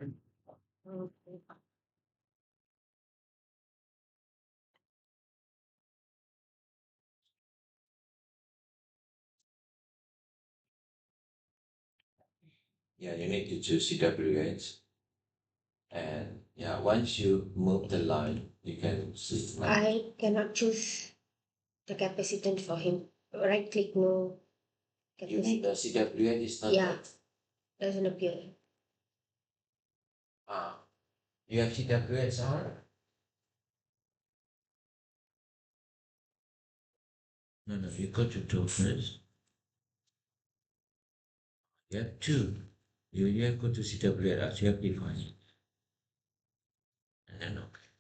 Okay. Yeah, you need to choose CWH. And yeah, once you move the line, you can see like I cannot choose the capacitance for him. Right click no you mean the capacitance. CWH is not Yeah, that. doesn't appear. You have CWH R? No, no, you go to tool first. You have two. You have go to CWH, you have define it. And then okay.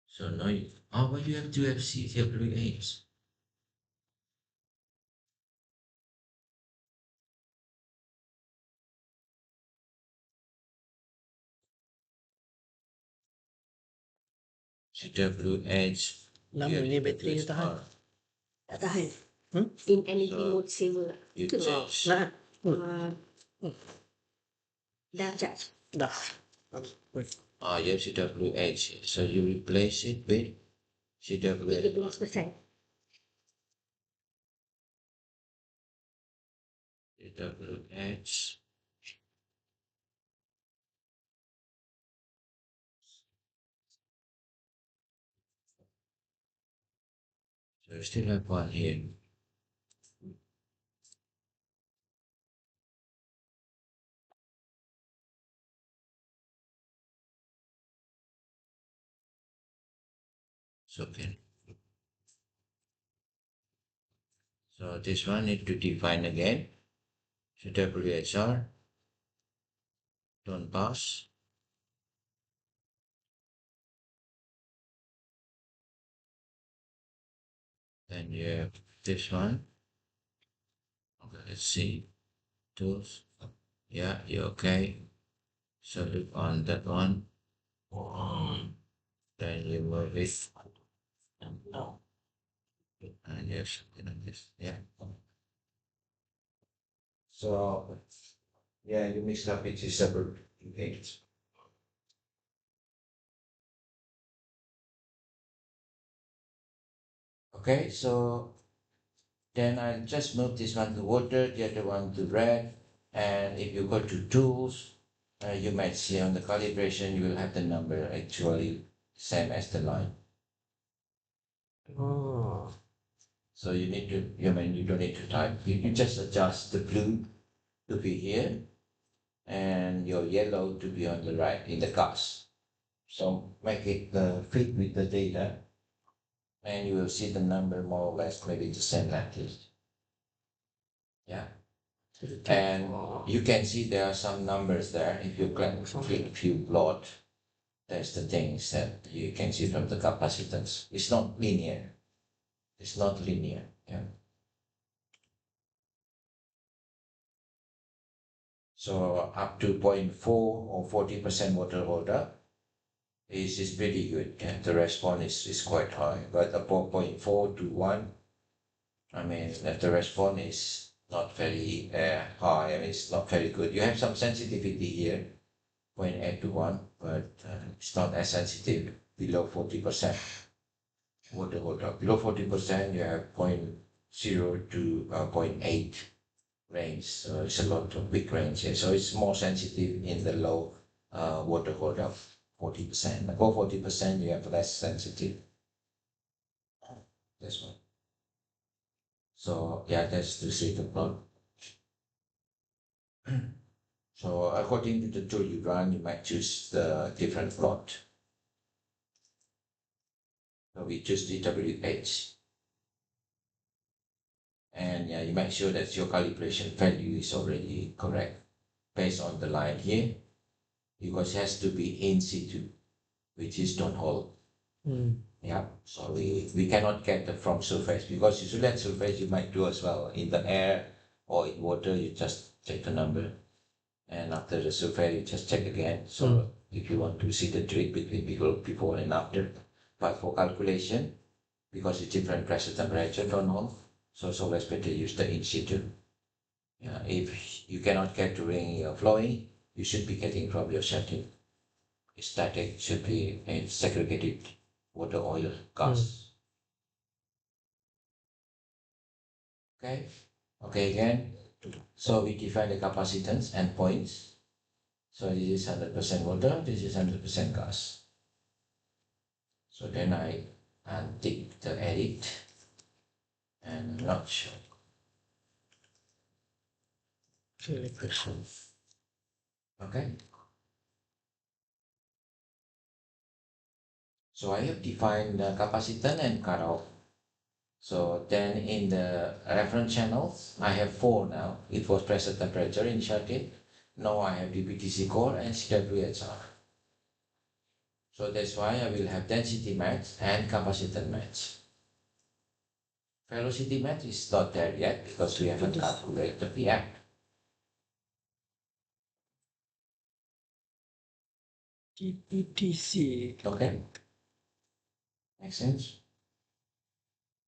So now you, why you have to have CWH? CWH, Lama you ini have bateri dia CWH tahan. R. Tak tahan. Hmm? In energy So mode saver. you Tu. change. Nah, Dah charge. dah. Wait. You have CWH. So you replace it with CWH. 13%. CWH. So you still have one here. So okay. So this one need to define again. CWHR, don't pass. Then you have this one. Okay, let's see. Tools. Yeah, you okay. So look on that one. Then you move it. And you have something like this. Yeah. So yeah, you mixed up into separate things. Okay, so then I just move this one to water, the other one to red. And if you go to tools, you might see on the calibration, you will have the number actually same as the line. Oh. So you need to, you mean you don't need to type. You just adjust the blue to be here and your yellow to be on the right in the cast. So make it fit with the data and you will see the number more or less maybe the same like this. Yeah. And you can see there are some numbers there. If you click, if you plot, there's the things that you can see from the capacitance. It's not linear. It's not linear. Yeah. So up to 0.4 or 40% water holder is pretty good. Yeah. The response is quite high. But above 0.4 to 1, I mean, if the response is not very high, I mean, it's not very good. You have some sensitivity here, 0.8 to 1, but it's not as sensitive below 40% water holder. Below 40%, you have zero point 0 to 0.8 range. So it's a lot of big range here. So it's more sensitive in the low water holder, 40%. Above 40%, you have less sensitive. This one. So yeah, that's the state plot. So according to the tool you run, you might choose the different plot. So we choose the WH. And yeah, you make sure that your calibration value is already correct based on the line here, because it has to be in situ, which is don't hold. Yeah, so we cannot get the from surface because usually at surface you might do as well in the air or in water. You just check the number, and after the survey you just check again. So if you want to see the trick between people before and after, but for calculation, because it's different pressure temperature don't hold, so it's always better use the in situ. Yeah, if you cannot get during flowing, you should be getting from your shut-in. Static should be a segregated water, oil, gas. Okay. Okay, again. So we define the capacitance and points. So this is 100% water, this is 100% gas. So then I untick the edit and not show. Okay. So I have defined the capacitor and cutoff. So then in the reference channels, I have 4 now. It was pressure temperature in shut-in. Now I have DPTC core and CWHR. So that's why I will have density match and capacitance match. Velocity match is not there yet because we haven't calculated the PM. DPTC. Okay. Makes sense?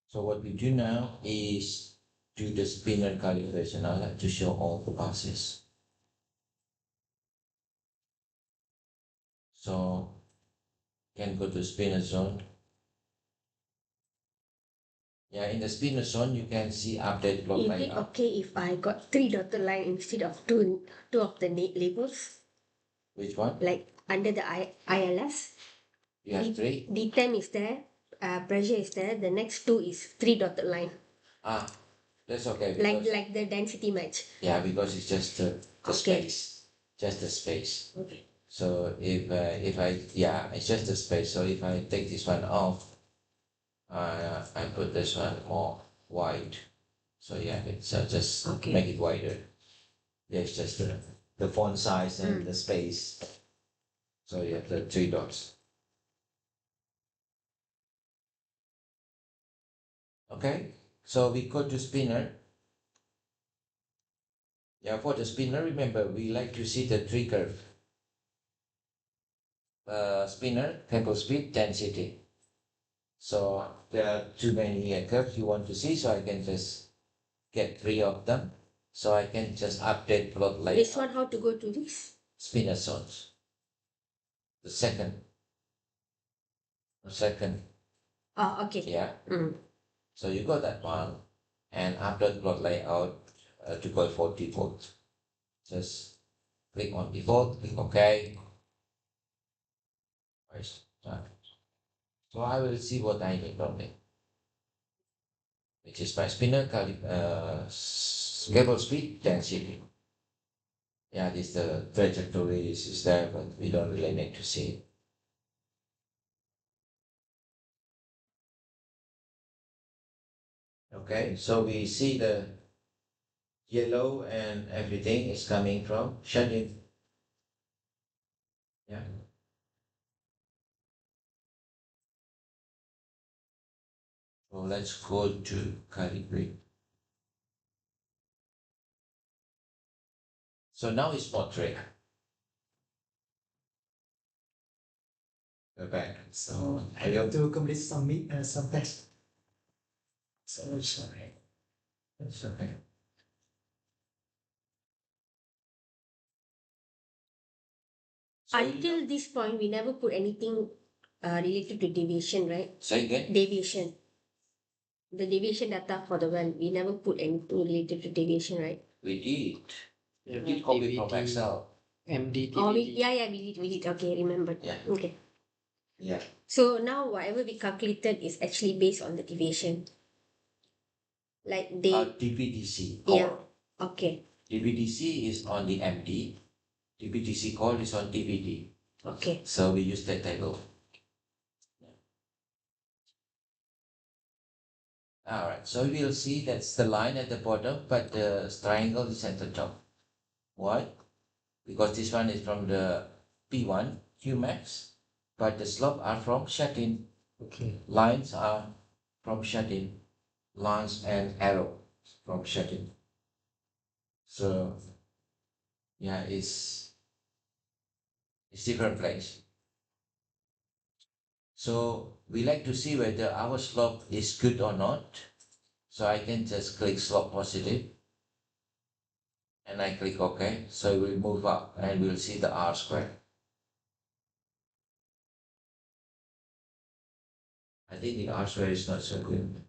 So what we do now is do the spinner calibration. I like to show all the passes. So can go to spinner zone. Yeah, in the spinner zone you can see update block Is it layout. okay if I got 3 dotted line instead of two of the labels? Which one? Like under the ILS, You have 3? D10 is there, pressure is there. The next 2 is 3 dotted line, Ah, that's okay because like the density match. yeah, because it's just the Okay. space, just the space. Okay. So if I yeah, it's just the space. So if I take this one off, I put this one more wide. So yeah, it's just Okay. make it wider. Yeah, it's just the font size and the space. So you have the 3 dots. Okay, so we go to spinner. Yeah, for the spinner, remember we like to see the 3 curve. Spinner, cable speed, density. So there are too many curves you want to see, so I can just get 3 of them. So I can just update plot layout. This one, how to go to this? Spinner zones. The second. Oh, okay. Yeah. Mm. So you got that one, and update plot layout to go for default. Just click on default, click OK. So I will see what I need from it, which is my spinner cable speed density. Yeah, this the trajectory is there, but we don't really need to see it. Okay, so we see the yellow and everything is coming from shut-in. Yeah. So let's go to calibrate. So now it's portrait. Go back. So I have to complete some text. So sorry. That's okay. So Until this point, we never put anything related to deviation, right? say again. Deviation. The deviation data for the well, we never put anything related to deviation, right? We did. Yeah, We did copy from DVD, Excel. MD, Oh, DVD. yeah, we did. Okay, remembered. Yeah. Okay. Yeah. So now whatever we calculated is actually based on the deviation. Like they, DPDC yeah. core. Okay, DPDC is on the MD. DPDC core is on DVD. okay. So we use that table. Alright, so we'll see that's the line at the bottom, but the triangle is at the top. Why? Because this one is from the P1 Qmax, but the slope are from shut-in. Okay. Lines are from shut-in. Lines and arrow from shut-in. So yeah, it's different place. So we like to see whether our slope is good or not. So I can just click slope positive. and I click OK. So we'll move up and we'll see the R square. I think the R square is not so good.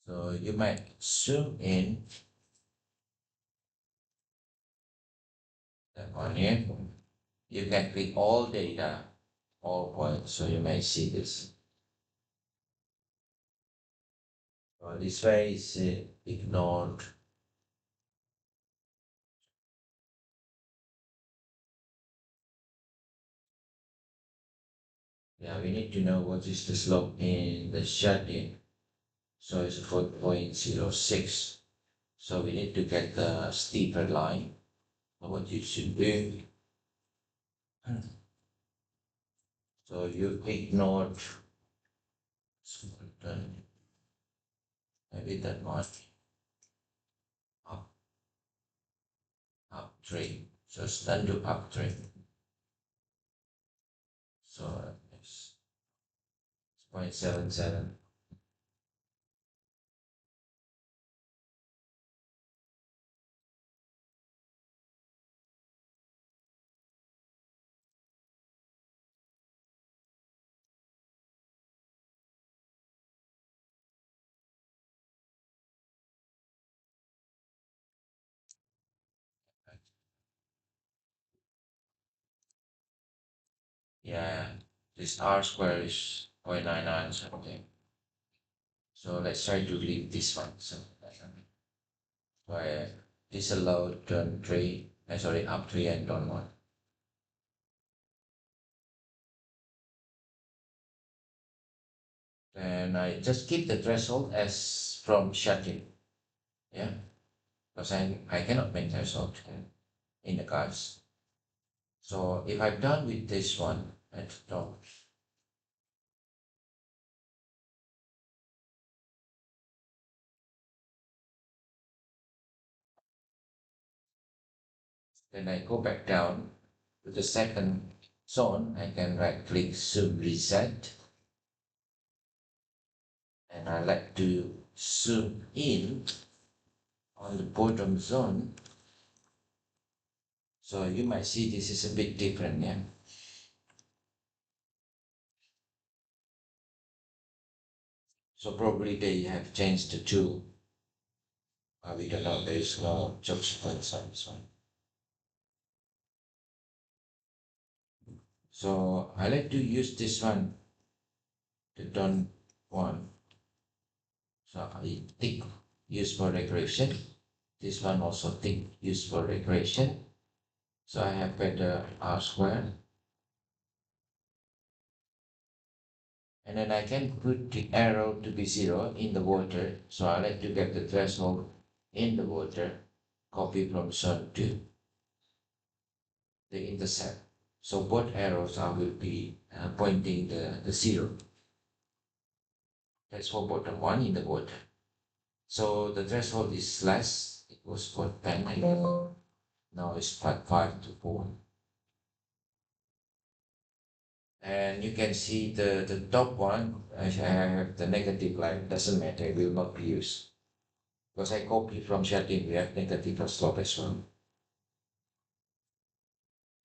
So you might zoom in that one here. You can click all data, all points, so you may see this. So this way is ignored. Yeah, we need to know what is the slope in the shut-in. So it's 4.06. So we need to get the steeper line. So what you should do. So you ignored maybe that one. Up 3. So stand to up 3. So it's 0.77. Yeah, this R square is 0.99 something. So let's try to leave this one. So why disallow turn 3, sorry, up 3 and down 1. Then I just keep the threshold as from shut-in. Yeah, because I cannot make threshold in the cards. So if I'm done with this one at the top, then I go back down to the second zone. I can right click zoom reset, and I like to zoom in on the bottom zone. So you might see this is a bit different, yeah. So probably they have changed the tool. We don't know, there is no job sequence on this one. So I like to use this one, the done one. So I tick use for regression. This one also tick use for regression. So I have better R square. And then I can put the arrow to be 0 in the water. So I like to get the threshold in the water, copy from zone 2, the intercept. So both arrows will be pointing the 0. That's for bottom 1 in the water. So the threshold is less. It was for 10, I guess. Now it's 5 to 4. And you can see the top one, I have the negative line, doesn't matter, it will not be used. Because I copy from shut-in, we have negative slope as well.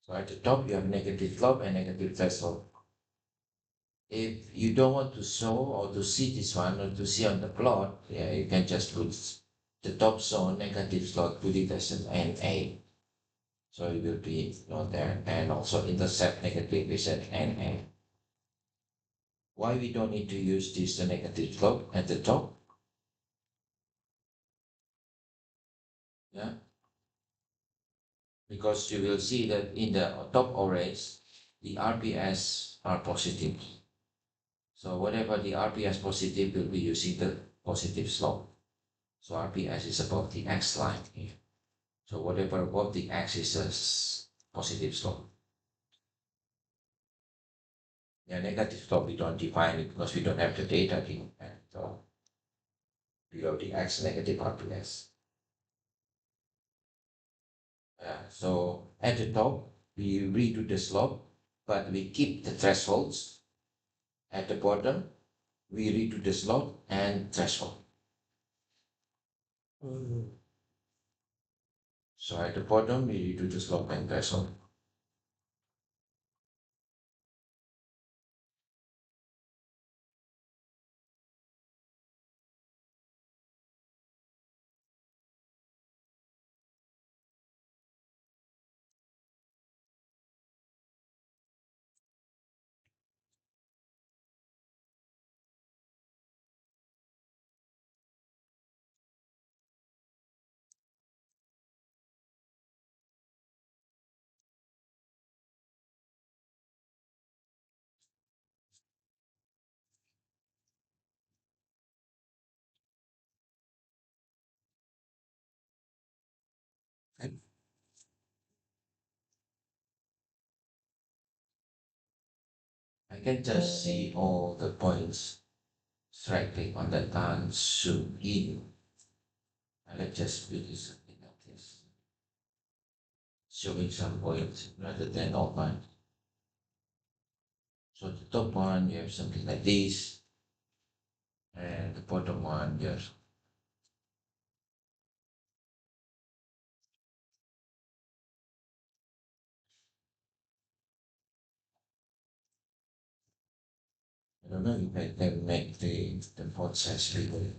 So at the top, you have negative slope and negative threshold. If you don't want to show or to see this one or to see on the plot, yeah, you can just put the top zone negative slope, put it as an NA. So it will be not there, and also intercept negative is an NA. Why we don't need to use this the negative slope at the top? Yeah, because you will see that in the top orange, the RPS are positive. So whatever the RPS positive will be using the positive slope. So RPS is above the X line here. So whatever above the X is a positive slope. Yeah, negative slope we don't define it because we don't have the data here. So below the X negative RPS. Yeah, so at the top we redo the slope but we keep the thresholds at the bottom. We redo the slope and threshold. Mm. So at the bottom, we redo the slope and threshold. I can just see all the points. Right click on the and zoom in. And let's just build something like this. Showing some points rather than all one. So the top one you have something like this. And the bottom one you have I don't know if I can make the font size bigger.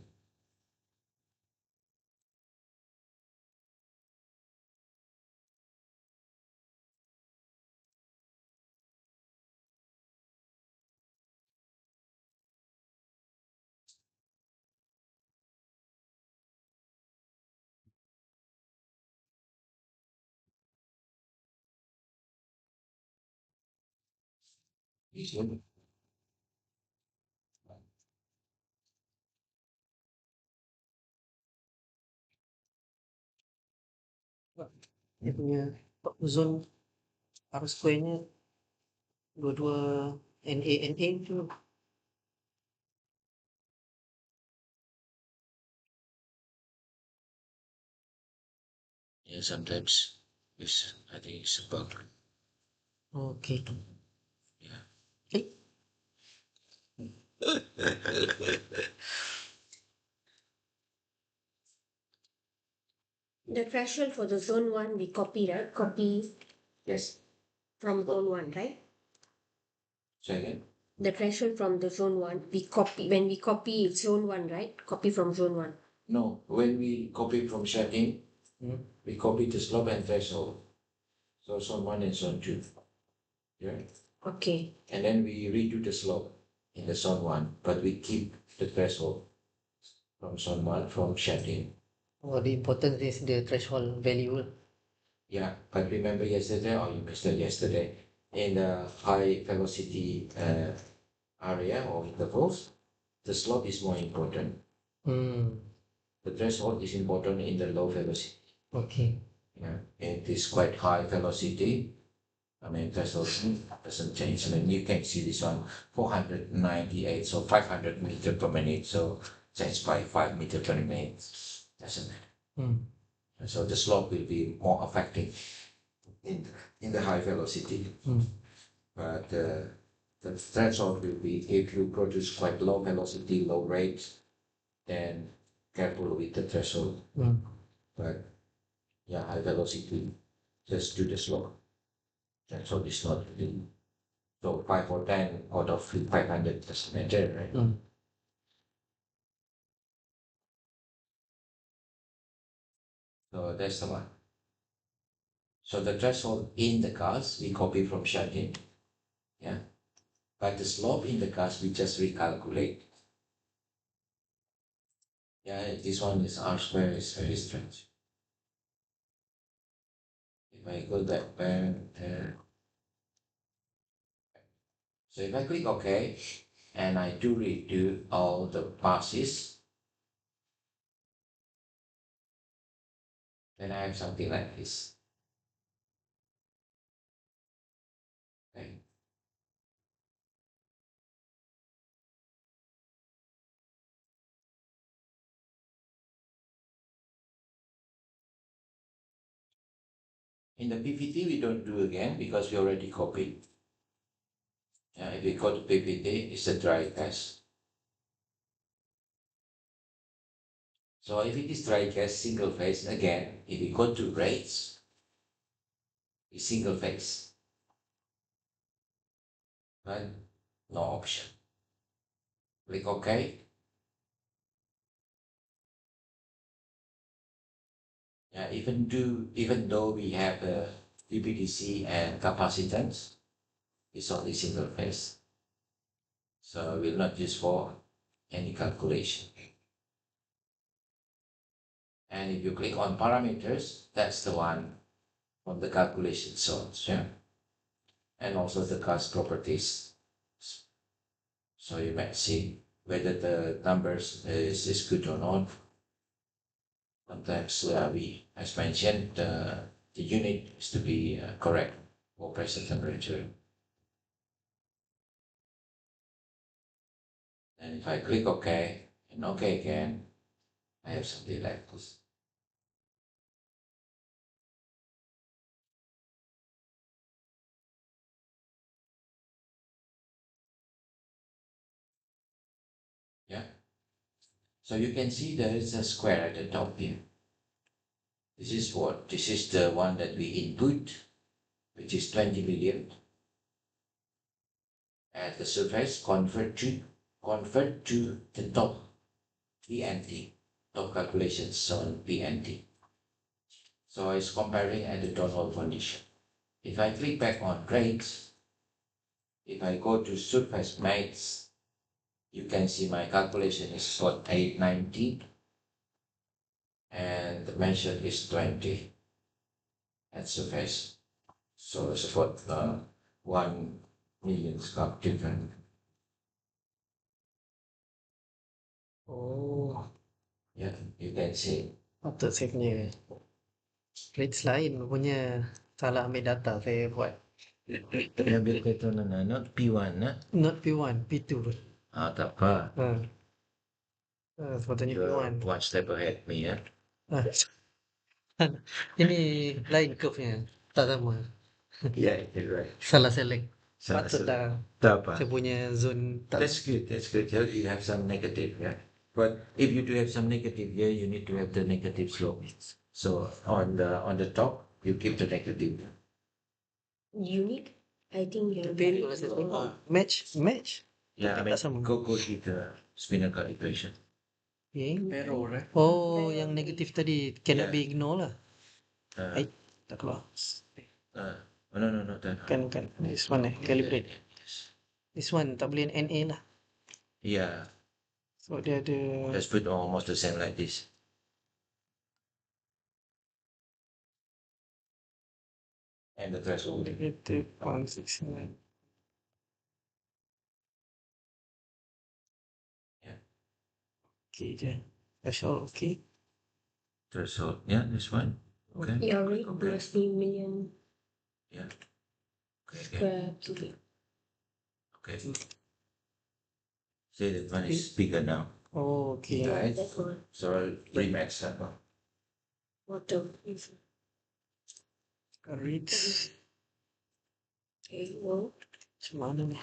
This one. Dia punya zone R square-nya dua-dua NA tu. Yeah, sometimes it's I think it's a bug. Okay. Yeah. Eh, The threshold for the zone 1 we copy, right? Copy Yes. from zone 1, right? Second. The threshold from the zone 1 we copy. When we copy it's zone 1, right? Copy from zone 1. No, when we copy from shading, Hmm. we copy the slope and threshold. So zone one and zone two. Yeah. Okay. And then we redo the slope in the zone one, but we keep the threshold from zone one from shading. Oh, the importance is the threshold value. Yeah, but remember yesterday, or you missed it yesterday, in the high velocity area or intervals, the slope is more important. Hmm. The threshold is important in the low velocity. Okay. Yeah, it is quite high velocity. I mean, threshold doesn't change. I mean, you can see this one 498, so 500 meter per minute. So changed by 5 meter per minute. Doesn't matter. Hmm. So the slope will be more affecting in in the high velocity. Hmm. But the threshold will be if you produce quite low velocity, low rate, then careful with the threshold. Hmm. But yeah, high velocity, just do the slope. Threshold is not really. So 5 or 10 out of 500 doesn't matter, right? Hmm. So that's the one. So the threshold in the cars we copy from Shadin. Yeah. But the slope in the cars we just recalculate. Yeah, this one is R square is very strange. If I go that back there. So if I click OK and I do redo all the passes, then I have something like this. Okay. In the PPT we don't do again because we already copied. If we go to PPT, it's a dry gas. So if it is dry gas single phase, again, if we go to rates, it's single phase. Right? No option. Click OK. Yeah, even though we have a PPDC and capacitance, it's only single phase. So we'll not use for any calculation. And if you click on parameters, that's the one from the calculation zones, yeah. And also the gas properties. So you might see whether the numbers is good or not. Sometimes we, as mentioned, the unit is to be correct for pressure temperature. And if I click OK and OK again, I have something like this. Yeah. So you can see there is a square at the top here. This is what? This is the one that we input, which is 20 million. At the surface, convert to the top PNT, top calculations on PNT. So it's comparing at the total condition. If I click back on rates, if I go to surface mates, you can see my calculation is what 890 and the measure is 20 at surface. So it's about 1 million scarp different. Oh, Yeah, you can see. patut saya punya rates lain punya salah ambil data saya buat. Ambil kata mana? Not P1 nah? Not P1, P2. Tak apa. Sepatutnya You're P1. one step ahead me ya. Ah, ini lain curve-nya, tak sama. Yeah, you're right. Salah select. Salah Patut select. dah Tak apa. saya punya zone tak That's good. That's good. You have some negative, yeah. But if you do have some negative here, you need to have the negative slope. So on the top, you keep the negative. Unit, I think you're Tapi right. kalau saya tengok match. Yeah, Tapi tak sama. go to the spinal calibration. Okay. Error eh. Oh, yang negatif tadi cannot Yeah. be ignored lah. Uh, Tak keluar. no, that. Kan. This one calibrate. Yes. This one tak boleh NA lah. Yeah, So dia ada let's put almost the same like this. And the threshold. negative 169. Yeah. Okay je. Threshold okay. Threshold. Yeah, this one. Okay. Your rate Okay. must be million Yeah. Okay. square cubic. Okay. See, that one is bigger now. Oh, okay. Right. That one. So remax that one. Water. Reads. Okay, well, Macam mana ni?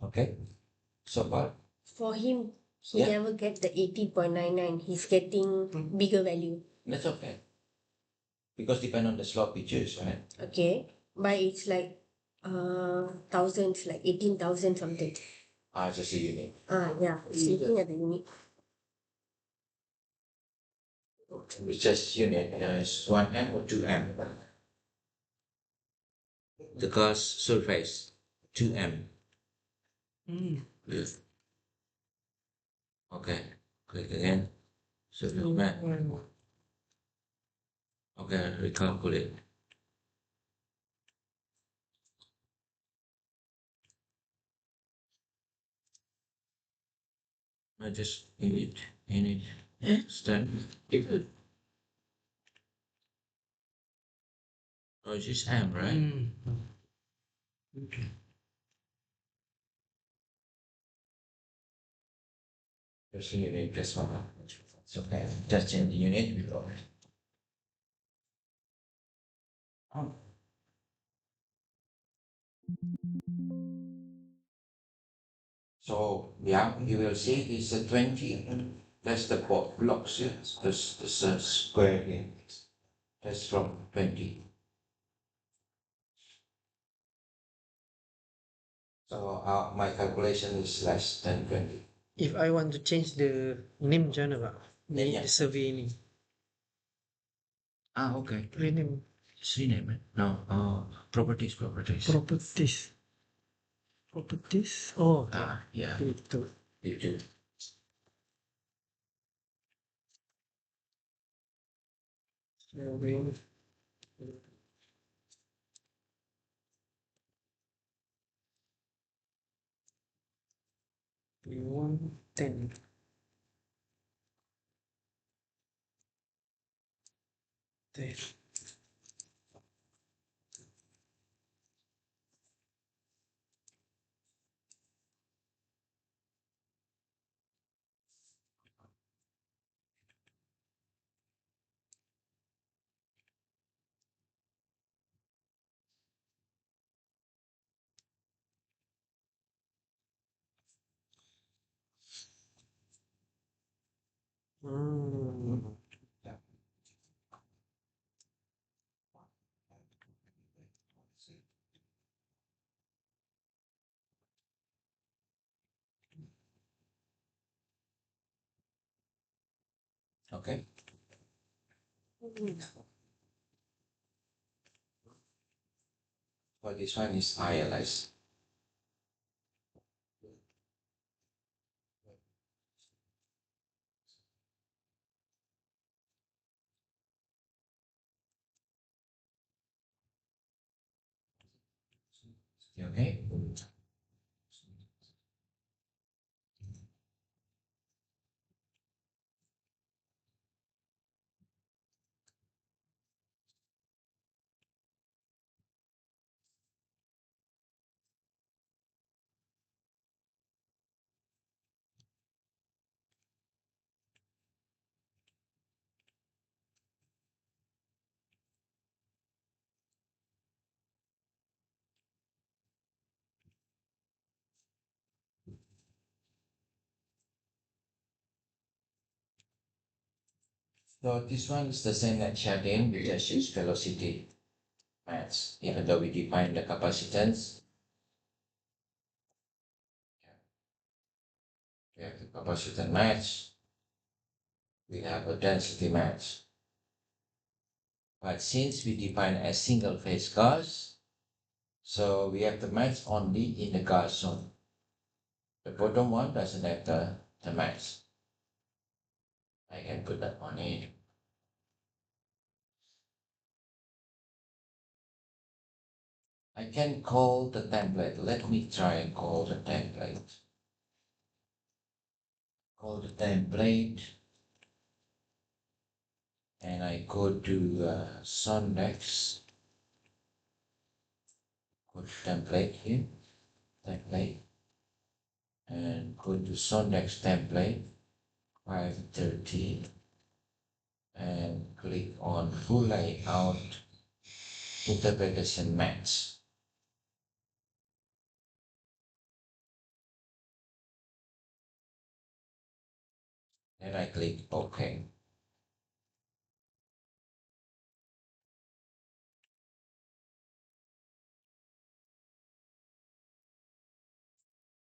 Okay. So far. for him, he Yeah. never get the 80.99. He's getting bigger value. That's okay. Because depend on the slot we choose, right? Okay. But it's like thousands, like 18,000 something. It's just a unit. Yeah. It's looking at the unit. It's just unit. It's 1M or 2M. The gas surface 2M. Yes. Okay. Click again. Surface map. Okay, recalculate. I just unit. Start. Oh, it's just M, right? Okay. Just unit this one. It's okay. Just change the unit below. Oh. So yeah, you will see it's a 20. That's the blocks, yeah. This square here. That's from 20. So my calculation is less than 20. If I want to change the name macam mana Pak? Then, Ni yeah. survey ni. Okay. Rename Just rename it. No, properties. properties. Properties. Oh, Yeah. itu. You do. Survey. 110. There. Hmm. Okay. Well, this one is ILS. Okay. So this one is the same that Chardin, we just use velocity maths, even though we define the capacitance. We have the capacitance match, we have a density match. But since we define a single phase gas, so we have the match only in the gas zone. The bottom one doesn't have the match. I can put that on it. I can call the template. Let me try and call the template. Call the template. And I go to Sondex. Go to template here. Template. And go to Sondex template. 530. And click on full layout interpretation match. And I click OK.